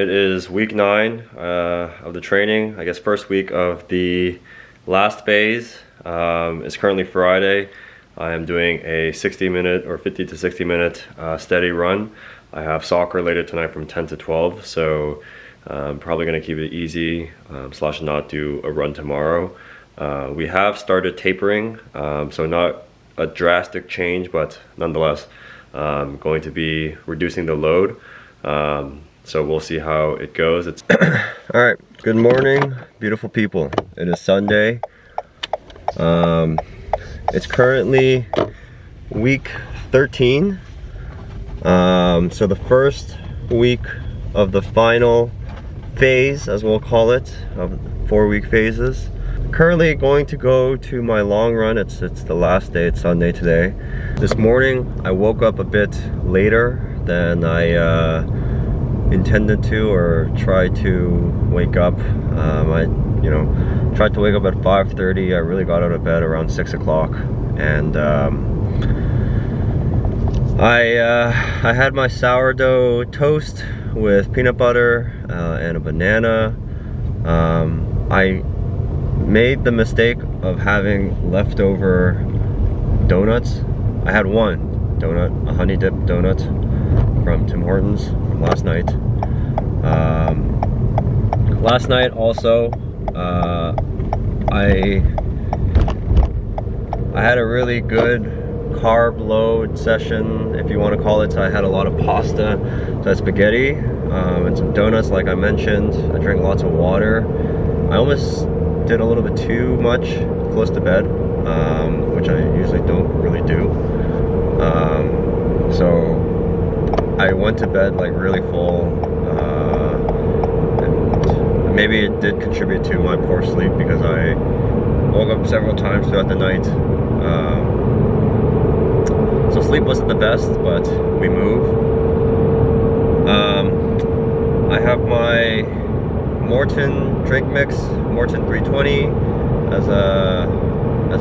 it is week 9 of the training. I guess first week of the last phase. It's currently Friday. I am doing a 60-minute or 50 to 60-minute steady run. I have soccer later tonight from 10 to 12, so I'm probably going to keep it easy slash not do a run tomorrow. We have started tapering, so not a drastic change, but nonetheless going to be reducing the load. So we'll see how it goes. It's all right. Good morning, beautiful people. It is Sunday. It's currently week 13. So the first week of the final phase, as we'll call it, of 4-week phases. Currently going to go to my long run. It's the last day. It's Sunday today. This morning I woke up a bit later than I intended to, or tried to wake up. I tried to wake up at 5:30. I really got out of bed around 6 o'clock, and I had my sourdough toast with peanut butter and a banana. I made the mistake of having leftover donuts. I had one donut, a honey dip donut from Tim Hortons from last night. Last night also, I had a really good carb load session, if you want to call it. So I had a lot of pasta, so spaghetti, and some donuts like I mentioned. I drank lots of water. I almost did a little bit too much close to bed, which I usually don't really do. So I went to bed like really full, and maybe it did contribute to my poor sleep because I woke up several times throughout the night. So sleep wasn't the best, but we move. I have my Maurten drink mix, Maurten 320, as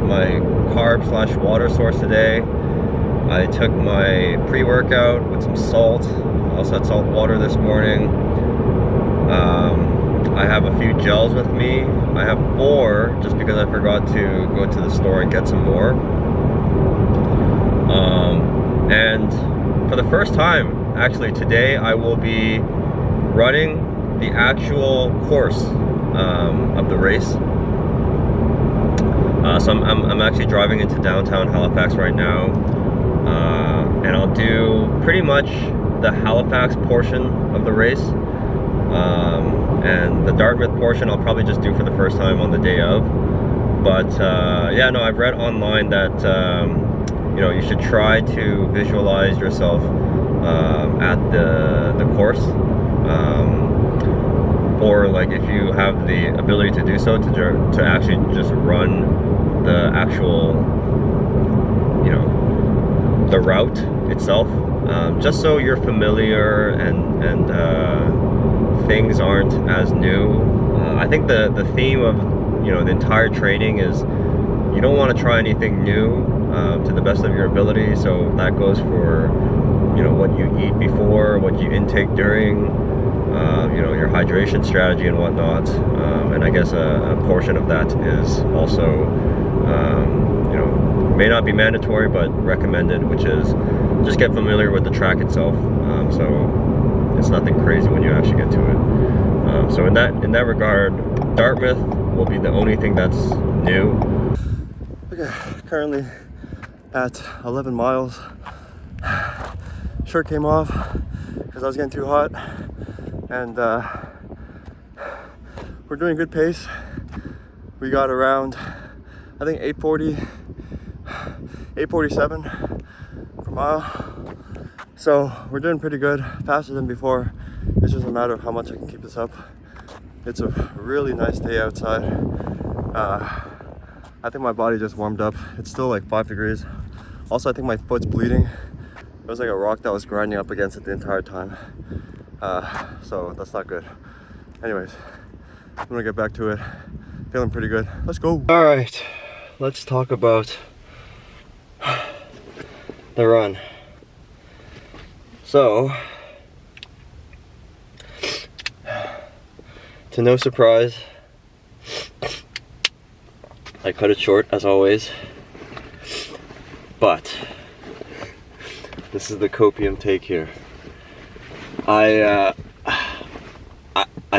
my carb slash water source today. I took my pre-workout with some salt. I also had salt water this morning. I have a few gels with me. I have 4 just because I forgot to go to the store and get some more. And for the first time, actually today, I will be running the actual course of the race. So I'm actually driving into downtown Halifax right now, and I'll do pretty much the Halifax portion of the race, and the Dartmouth portion I'll probably just do for the first time on the day of. But yeah, no, I've read online that you should try to visualize yourself at the course, or like if you have the ability to do so, to actually just run the actual, the route itself, just so you're familiar and things aren't as new. I think the theme of the entire training is you don't want to try anything new to the best of your ability. So that goes for what you eat before, what you intake during, your hydration strategy and whatnot. And I guess a portion of that is also may not be mandatory but recommended, which is just get familiar with the track itself. So it's nothing crazy when you actually get to it. So in that regard, Dartmouth will be the only thing that's new. Okay, currently at 11 miles. Shirt came off because I was getting too hot, and we're doing good pace. We got around, I think 847 per mile. So we're doing pretty good, faster than before. It's just a matter of how much I can keep this up. It's a really nice day outside. I think my body just warmed up. It's still like 5 degrees. Also, I think my foot's bleeding. It was like a rock that was grinding up against it the entire time. So that's not good. Anyways, I'm gonna get back to it. Feeling pretty good. Let's go. All right, let's talk about the run. So to no surprise, I cut it short as always, but this is the copium take here. I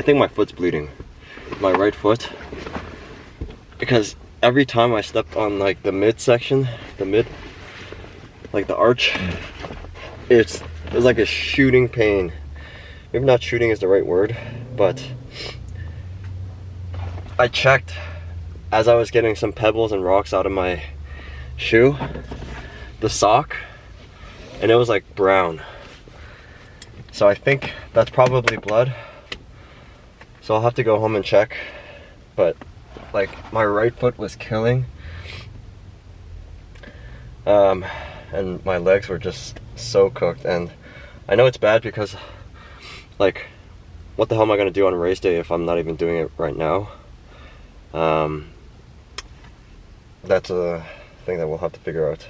think my foot's bleeding, my right foot, because every time I stepped on like the midsection, like the arch, it's like a shooting pain. Maybe not shooting is the right word, but I checked as I was getting some pebbles and rocks out of my shoe, the sock, and it was like brown. So I think that's probably blood. So I'll have to go home and check. But like my right foot was killing. And my legs were just so cooked. And I know it's bad because like, what the hell am I gonna do on race day if I'm not even doing it right now? That's a thing that we'll have to figure out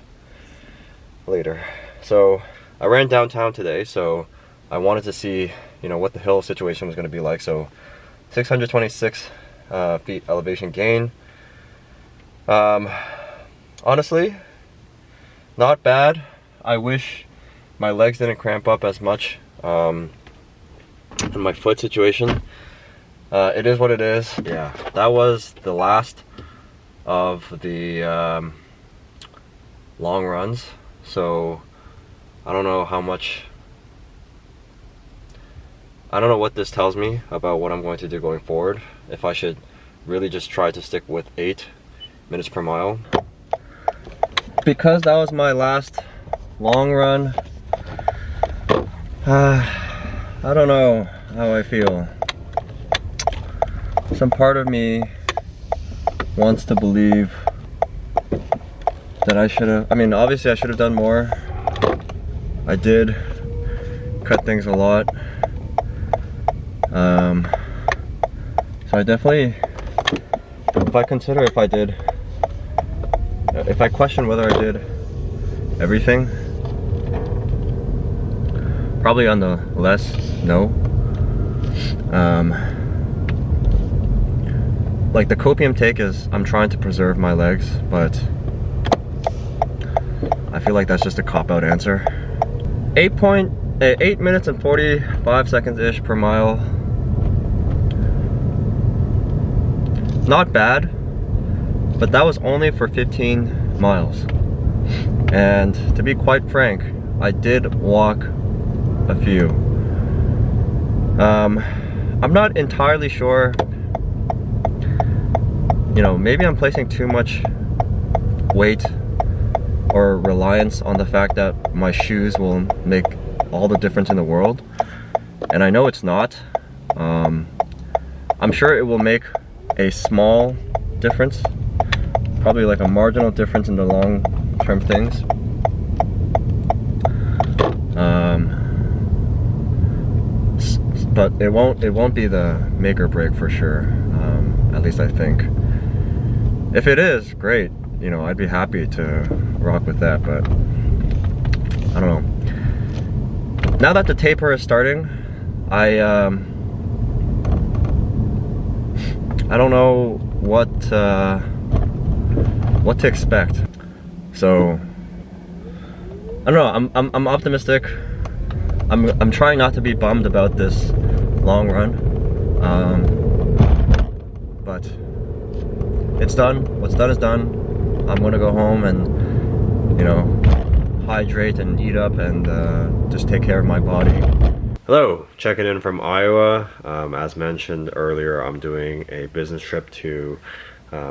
later. So I ran downtown today, so I wanted to see, you know, what the hill situation was going to be like. So 626 feet elevation gain. Honestly, not bad. I wish my legs didn't cramp up as much. And my foot situation, it is what it is. Yeah, that was the last of the long runs. So I don't know what this tells me about what I'm going to do going forward. If I should really just try to stick with 8 minutes per mile. Because that was my last long run, I don't know how I feel. Some part of me wants to believe that I should have, obviously I should have done more. I did cut things a lot. So I definitely, if I question whether I did everything, probably on the less no. Like the copium take is, I'm trying to preserve my legs, but I feel like that's just a cop-out answer. 8 minutes and 45 seconds-ish per mile. Not bad, but that was only for 15 miles. And to be quite frank, I did walk a few. I'm not entirely sure, you know, maybe I'm placing too much weight or reliance on the fact that my shoes will make all the difference in the world, and I know it's not. I'm sure it will make a small difference, probably like a marginal difference in the long-term things. But it won't be the make or break for sure. At least I think. If it is, great. You know, I'd be happy to rock with that, but I don't know. Now that the taper is starting, I don't know what to expect. So I don't know. I'm optimistic. I'm trying not to be bummed about this long run, but it's done. What's done is done. I'm gonna go home and, you know, hydrate and eat up and just take care of my body. Hello, checking in from Iowa. As mentioned earlier, I'm doing a business trip to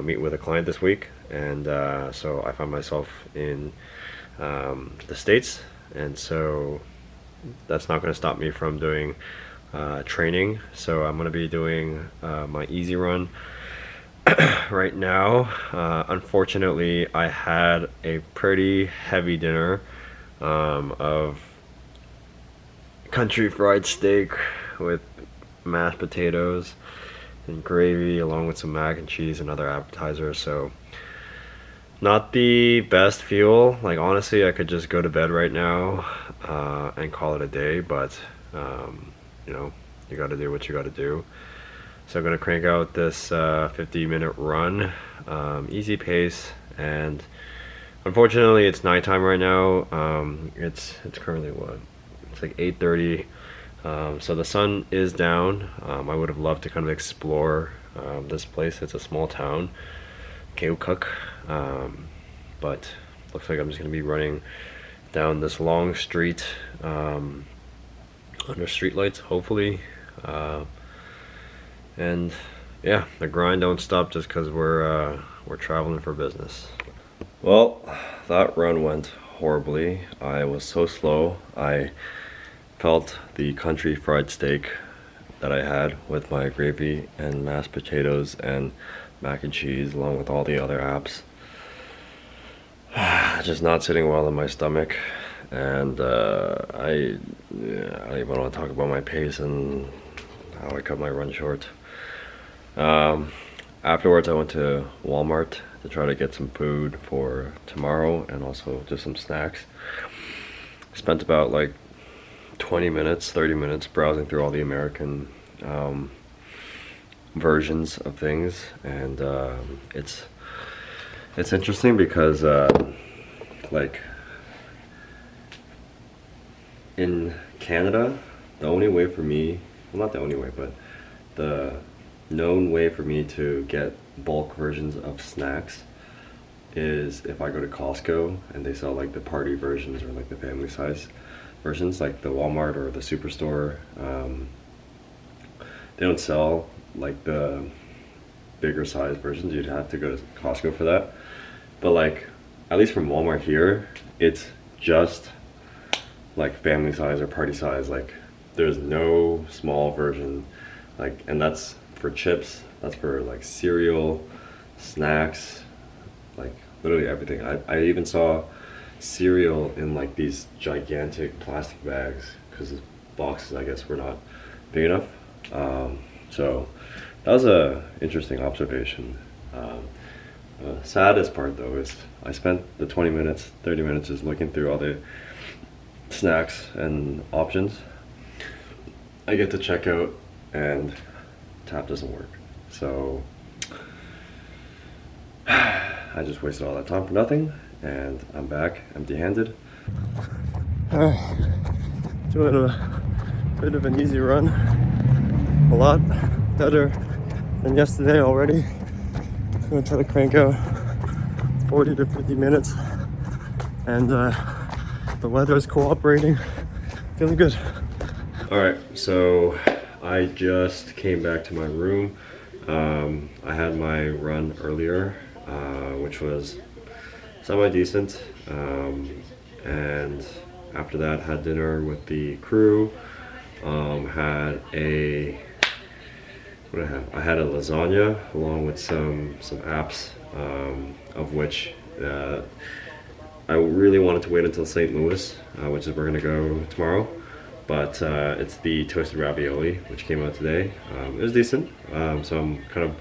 meet with a client this week, and so I found myself in the States, and so that's not going to stop me from doing training. So I'm going to be doing my easy run right now. Unfortunately, I had a pretty heavy dinner of country fried steak with mashed potatoes and gravy, along with some mac and cheese and other appetizers. So not the best fuel. Like, honestly, I could just go to bed right now and call it a day, but you know, you gotta do what you gotta do. So I'm gonna crank out this 50-minute run, easy pace, and unfortunately it's nighttime right now. It's currently what? It's like 8:30. So the sun is down. I would have loved to kind of explore this place. It's a small town, Keokuk, but looks like I'm just gonna be running down this long street under streetlights, hopefully. And yeah, the grind don't stop just because we're traveling for business. Well, that run went horribly. I was so slow. I felt the country fried steak that I had with my gravy and mashed potatoes and mac and cheese along with all the other apps just not sitting well in my stomach. And I don't even want to talk about my pace and how I cut my run short. Afterwards I went to Walmart to try to get some food for tomorrow and also just some snacks. Spent about like 20 minutes, 30 minutes browsing through all the American versions of things, and it's interesting because like in Canada, the only way for me, well, not the only way, but the known way for me to get bulk versions of snacks is if I go to Costco and they sell like the party versions or like the family size versions, like the Walmart or the Superstore. They don't sell like the bigger size versions. You'd have to go to Costco for that. But like, at least from Walmart here, it's just like family size or party size. Like there's no small version, like, and that's for chips, that's for like cereal, snacks, like literally everything. I even saw cereal in like these gigantic plastic bags because the boxes, I guess, were not big enough. So that was a interesting observation. The saddest part though is I spent the 20 minutes, 30 minutes just looking through all the snacks and options. I get to checkout and tap doesn't work. So I just wasted all that time for nothing, and I'm back empty-handed. Doing a bit of an easy run. A lot better than yesterday already. I'm gonna try to crank out 40 to 50 minutes, and the weather is cooperating. Feeling good. All right, so I just came back to my room. I had my run earlier, which was semi-decent, and after that had dinner with the crew. Had a, what did I have? I had a lasagna along with some apps, of which I really wanted to wait until St. Louis, which is where we're gonna go tomorrow. But it's the toasted ravioli, which came out today. It was decent, so I'm kind of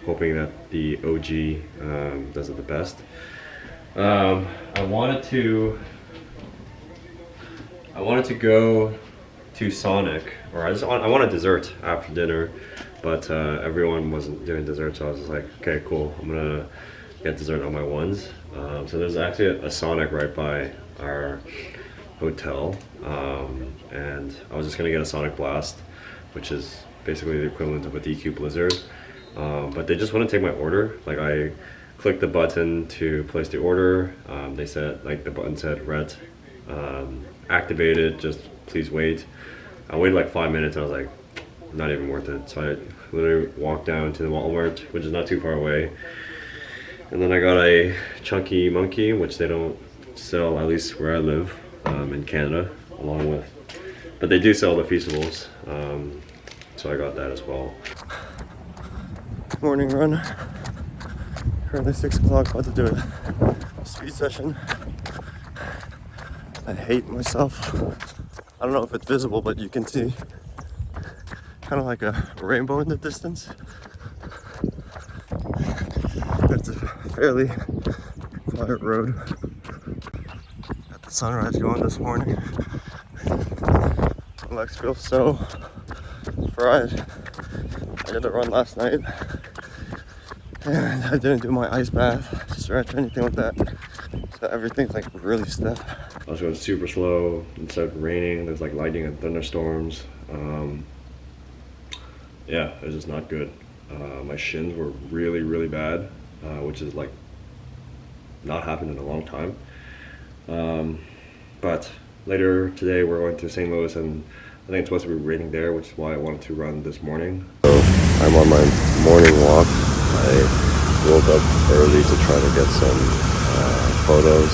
hoping that the OG does it the best. I wanted to go to Sonic, or I want a dessert after dinner, but everyone wasn't doing dessert, so I was just like, okay, cool, I'm gonna get dessert on my ones. So there's actually a Sonic right by our hotel, and I was just gonna get a Sonic Blast, which is basically the equivalent of a DQ Blizzard, but they just wouldn't take my order. Like, I clicked the button to place the order. They said, like, the button said red, activated, just please wait. I waited like 5 minutes and I was like, not even worth it. So I literally walked down to the Walmart, which is not too far away, and then I got a Chunky Monkey, which they don't sell, at least where I live, in Canada, along with, but they do sell the Feastables, so I got that as well. Morning run, currently 6 o'clock, about to do a speed session. I hate myself. I don't know if it's visible, but you can see kind of like a rainbow in the distance. It's a fairly quiet road. Got the sunrise going this morning. My legs feel so fried. I did a run last night and I didn't do my ice bath, stretch, or anything like that. So everything's like really stiff. I was going super slow. It started raining. There's like lightning and thunderstorms. Yeah, it was just not good. My shins were really, really bad, which is like not happened in a long time. But later today we're going to St. Louis, and I think it's supposed to be raining there, which is why I wanted to run this morning. So I'm on my morning walk. I woke up early to try to get some photos.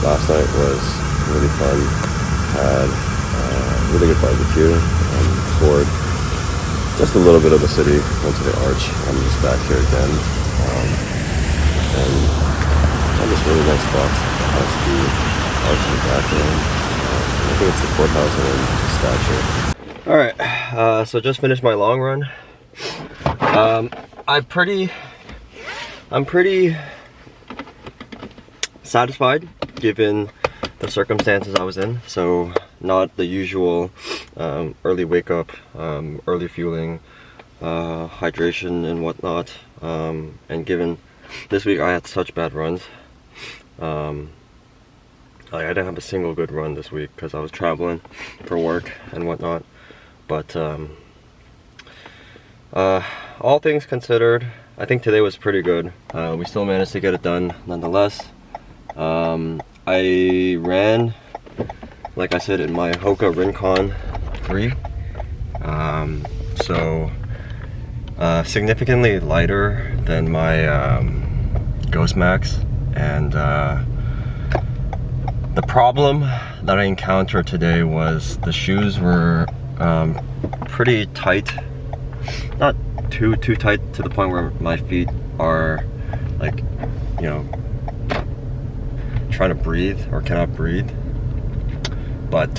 Last night was really fun. Had really good barbecue. Toured just a little bit of the city. Went to the Arch. I'm just back here again. And on this really nice spot. That's the Arch in the background. I think it's the courthouse and then the statue. Alright, so just finished my long run. I'm pretty satisfied given the circumstances I was in. So not the usual early wake up, early fueling, hydration and whatnot. And given this week I had such bad runs. I didn't have a single good run this week because I was traveling for work and whatnot. But all things considered, I think today was pretty good. We still managed to get it done nonetheless. I ran, like I said, in my Hoka Rincon 3. So significantly lighter than my Ghost Max. And the problem that I encountered today was the shoes were pretty tight. Not too tight to the point where my feet are like, you know, trying to breathe or cannot breathe. But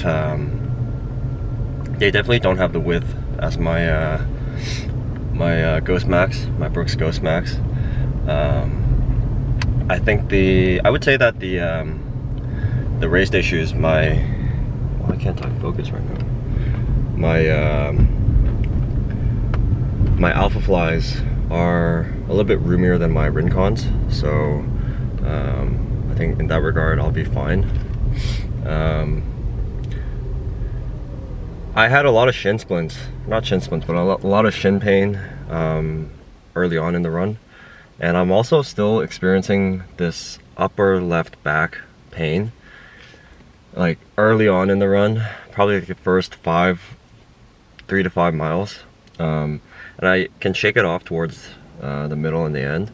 they definitely don't have the width as my my Ghost Max, my Brooks Ghost Max. I think I would say that the race day shoes, well, I can't talk focus right now. My Alpha Flies are a little bit roomier than my Rincons, so I think in that regard I'll be fine. I had a lot of shin splints, not shin splints, but a lot of shin pain early on in the run. And I'm also still experiencing this upper left back pain, like early on in the run, probably like the first 3 to 5 miles. And I can shake it off towards the middle and the end,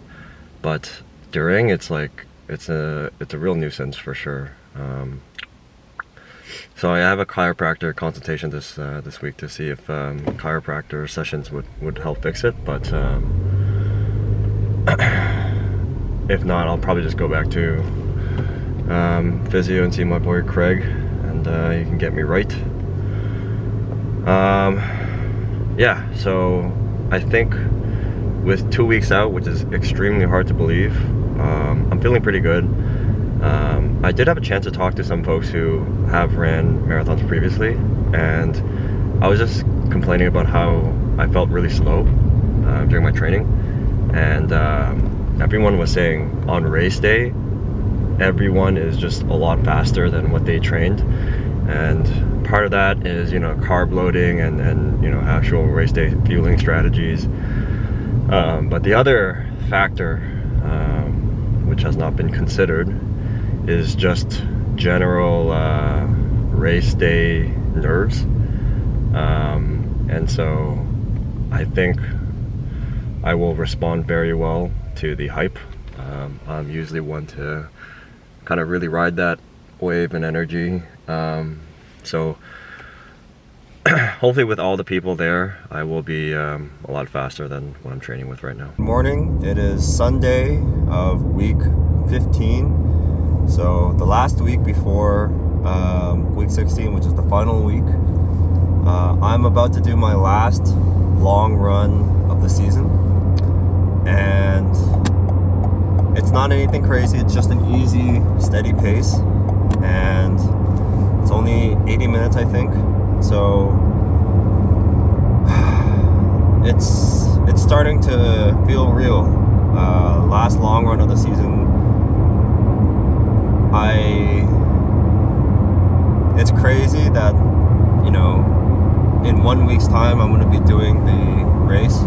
but during it's like it's a real nuisance for sure. So I have a chiropractor consultation this week to see if chiropractor sessions would help fix it, but if not, I'll probably just go back to physio and see my boy Craig, and he can get me right. Yeah, so I think with 2 weeks out, which is extremely hard to believe, I'm feeling pretty good. I did have a chance to talk to some folks who have ran marathons previously, and I was just complaining about how I felt really slow during my training, and everyone was saying on race day everyone is just a lot faster than what they trained. And part of that is, you know, carb loading and you know, actual race day fueling strategies. But the other factor, which has not been considered, is just general race day nerves. And so I think I will respond very well to the hype. I'm usually one to kind of really ride that wave and energy. So hopefully with all the people there, I will be a lot faster than what I'm training with right now. Good morning. It is Sunday of week 15. So the last week before week 16, which is the final week. I'm about to do my last long run of the season. And it's not anything crazy, it's just an easy, steady pace. And it's only 80 minutes, I think. So it's starting to feel real. Last long run of the season, it's crazy that, you know, in 1 week's time I'm going to be doing the race.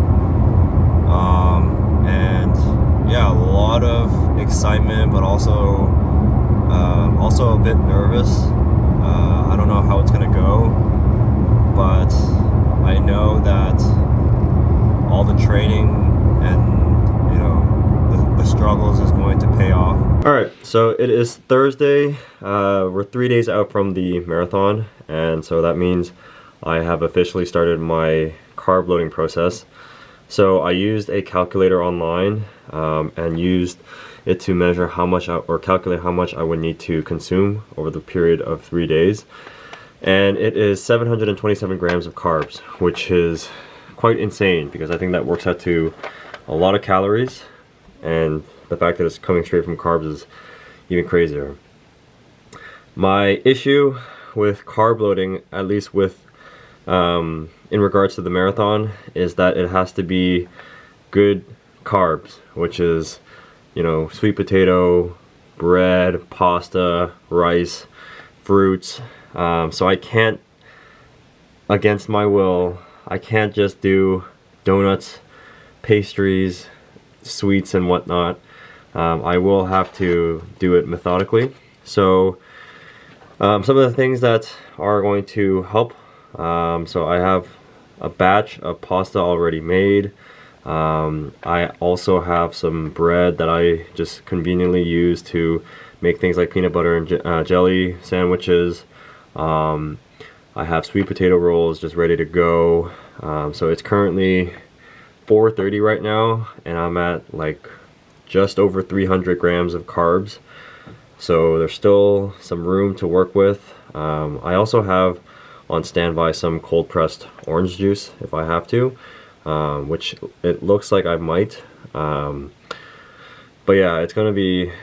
And yeah, a lot of excitement, but also a bit nervous. I don't know how it's going to go, but I know that all the training and, you know, the struggles is going to pay off. All right, so it is Thursday. We're 3 days out from the marathon, and so that means I have officially started my carb loading process. So I used a calculator online and used it to measure how much or calculate how much I would need to consume over the period of 3 days. And it is 727 grams of carbs, which is quite insane because I think that works out to a lot of calories, and the fact that it's coming straight from carbs is even crazier. My issue with carb loading, at least with in regards to the marathon, is that it has to be good carbs, which is, you know, sweet potato, bread, pasta, rice, fruits. So I can't, against my will, I can't just do donuts, pastries, sweets and whatnot. I will have to do it methodically. So some of the things that are going to help, so I have a batch of pasta already made. I also have some bread that I just conveniently use to make things like peanut butter and jelly sandwiches. I have sweet potato rolls just ready to go. So it's currently 4:30 right now, and I'm at like just over 300 grams of carbs. So there's still some room to work with. I also have on standby some cold pressed orange juice if I have to, which it looks like I might. But yeah, it's gonna be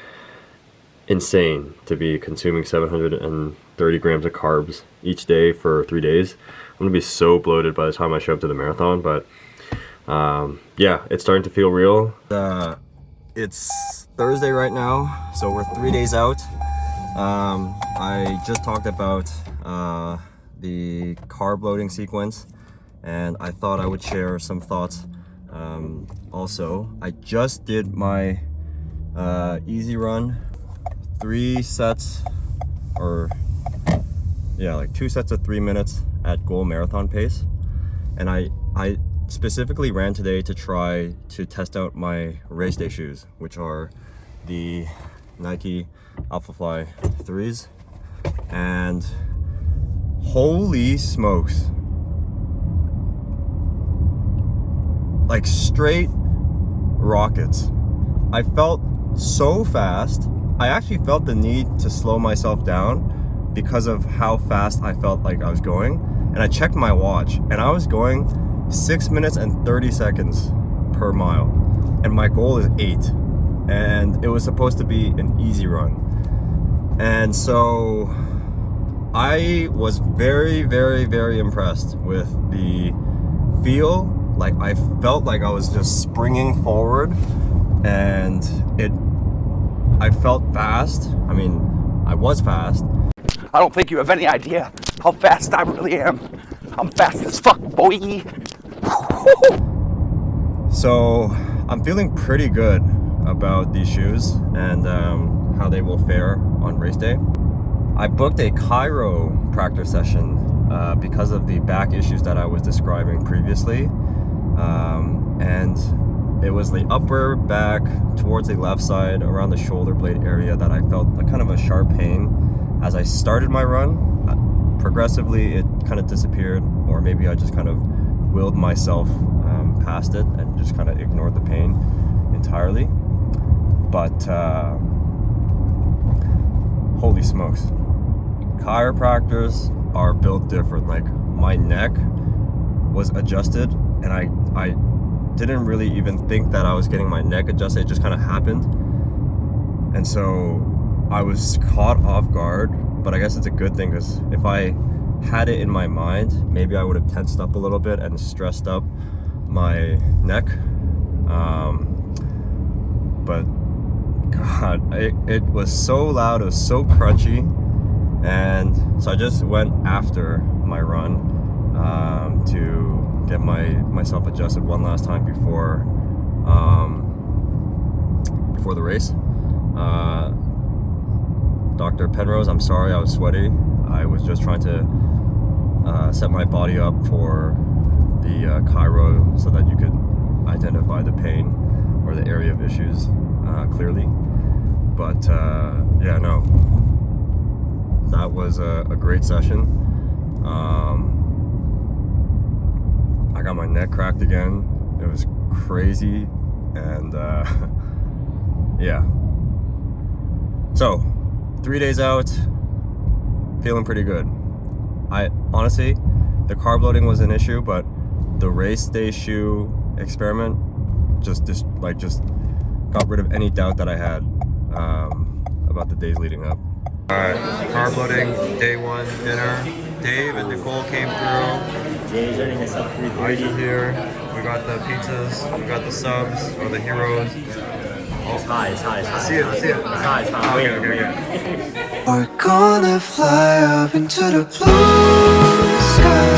insane to be consuming 730 grams of carbs each day for 3 days. I'm gonna be so bloated by the time I show up to the marathon, but yeah, it's starting to feel real. It's Thursday right now, so we're 3 days out. I just talked about the carb loading sequence, and I thought I would share some thoughts. Also, I just did my easy run, 3 sets, or yeah, like 2 sets of 3 minutes at goal marathon pace. And I specifically ran today to try to test out my race day shoes, which are the Nike Alphafly 3s. And holy smokes, like straight rockets. I felt so fast. I actually felt the need to slow myself down because of how fast I felt like I was going. And I checked my watch, and I was going 6 minutes and 30 seconds per mile, and my goal is 8, and it was supposed to be an easy run. And so I was very, very, very impressed with the feel. Like, I felt like I was just springing forward, and I felt fast. I mean, I was fast. I don't think you have any idea how fast I really am. I'm fast as fuck, boy. So I'm feeling pretty good about these shoes and how they will fare on race day. I booked a chiropractor session because of the back issues that I was describing previously. And it was the upper back towards the left side around the shoulder blade area that I felt like kind of a sharp pain as I started my run. Progressively it kind of disappeared, or maybe I just kind of willed myself past it and just kind of ignored the pain entirely. But holy smokes, chiropractors are built different. Like, my neck was adjusted, and I didn't really even think that I was getting my neck adjusted. It just kind of happened, and so I was caught off guard. But I guess it's a good thing, because if I had it in my mind, maybe I would have tensed up a little bit and stressed up my neck. But God, it was so loud, it was so crunchy, and so I just went after my run to get myself adjusted one last time before the race. Dr. Penrose, I'm sorry I was sweaty. I was just trying to set my body up for the chiro so that you could identify the pain or the area of issues clearly. But yeah, no, that was a great session. I got my neck cracked again. It was crazy, and yeah. So 3 days out, feeling pretty good. I honestly, the carb loading was an issue, but the race day shoe experiment just got rid of any doubt that I had about the days leading up. Alright, carb loading, day one dinner. Dave and Nicole came through. Eyes are here. We got the pizzas, we got the subs, or the heroes. It's high. See it. It's high. Okay, yeah. We're gonna fly up into the blue sky.